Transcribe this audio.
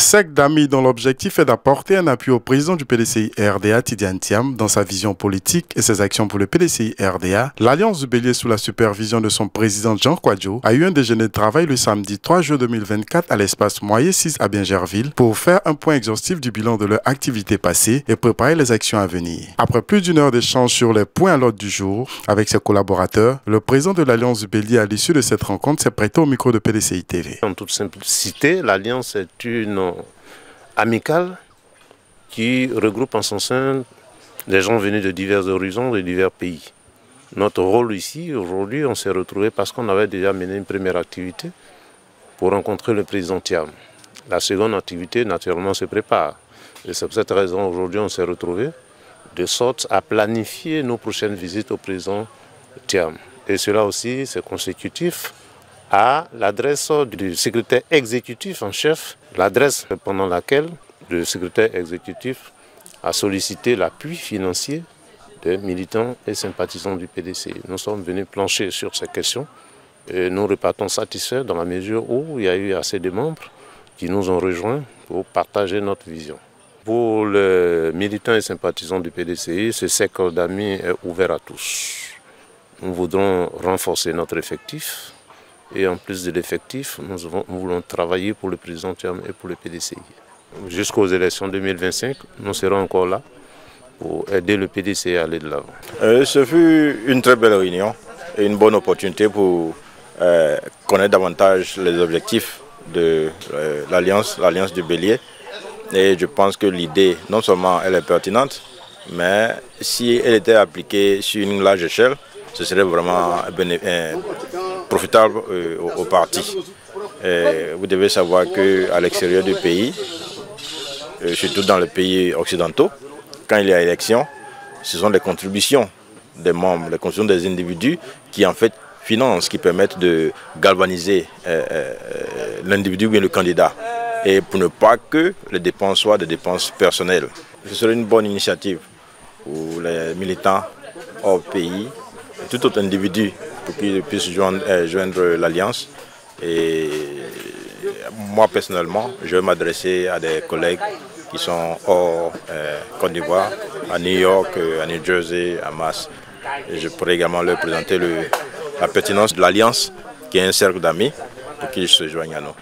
cercle d'amis dont l'objectif est d'apporter un appui au président du PDCI RDA, Tidiane Thiam, dans sa vision politique et ses actions pour le PDCI RDA, l'Alliance du Bélier, sous la supervision de son président Jean Kouadio, a eu un déjeuner de travail le samedi 3 juin 2024 à l'espace Moyer 6 à Bingerville pour faire un point exhaustif du bilan de leur activité passée et préparer les actions à venir. Après plus d'une heure d'échange sur les points à l'ordre du jour avec ses collaborateurs, le président de l'Alliance du Bélier, à l'issue de cette rencontre, s'est prêté au micro de PDCI TV. En toute simplicité, l'Alliance est une amicale qui regroupe en son sein des gens venus de divers horizons, de divers pays. Notre rôle ici, aujourd'hui, on s'est retrouvé parce qu'on avait déjà mené une première activité pour rencontrer le président Thiam. La seconde activité, naturellement, se prépare. Et c'est pour cette raison, aujourd'hui, on s'est retrouvé de sorte à planifier nos prochaines visites au président Thiam. Et cela aussi, c'est consécutif à l'adresse du secrétaire exécutif en chef, l'adresse pendant laquelle le secrétaire exécutif a sollicité l'appui financier des militants et sympathisants du PDCI. Nous sommes venus plancher sur ces questions et nous repartons satisfaits dans la mesure où il y a eu assez de membres qui nous ont rejoints pour partager notre vision. Pour les militants et sympathisants du PDCI, ce cercle d'amis est ouvert à tous. Nous voudrons renforcer notre effectif. Et en plus de l'effectif, nous voulons travailler pour le président Thiam et pour le PDCI. Jusqu'aux élections 2025, nous serons encore là pour aider le PDCI à aller de l'avant. Ce fut une très belle réunion et une bonne opportunité pour connaître davantage les objectifs de l'Alliance du Bélier. Et je pense que l'idée, non seulement elle est pertinente, mais si elle était appliquée sur une large échelle, ce serait vraiment profitable au parti. Vous devez savoir qu'à l'extérieur du pays, surtout dans les pays occidentaux, quand il y a élection, ce sont les contributions des membres, les contributions des individus qui en fait financent, qui permettent de galvaniser l'individu ou bien le candidat. Et pour ne pas que les dépenses soient des dépenses personnelles. Ce serait une bonne initiative pour les militants hors pays, tout autre individu pour qu'ils puissent joindre l'Alliance. Et moi personnellement, je vais m'adresser à des collègues qui sont hors Côte d'Ivoire, à New York, à New Jersey, à Mass. Et je pourrais également leur présenter la pertinence de l'Alliance, qui est un cercle d'amis, pour qu'ils se joignent à nous.